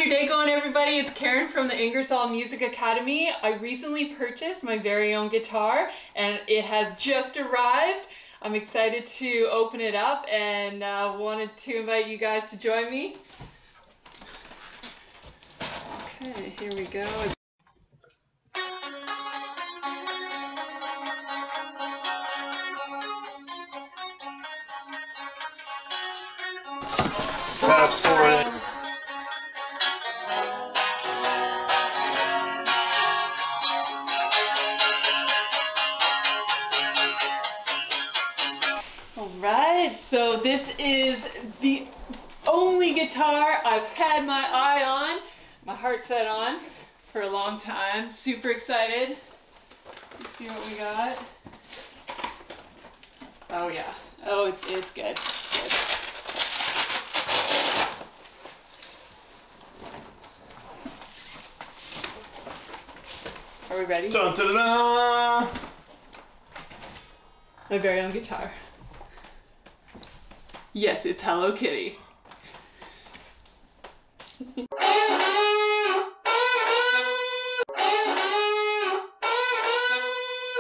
your day going, everybody? It's Karen from the Ingersoll Music Academy. I recently purchased my very own guitar and it has just arrived. I'm excited to open it up and wanted to invite you guys to join me. Okay, here we go. Fast forward. Alright, so this is the only guitar I've had my eye on, my heart set on for a long time. Super excited. Let's see what we got. Oh yeah. Oh, it's good. It's good. Are we ready? Dun, dun, dun, dun. My very own guitar. Yes, it's Hello Kitty.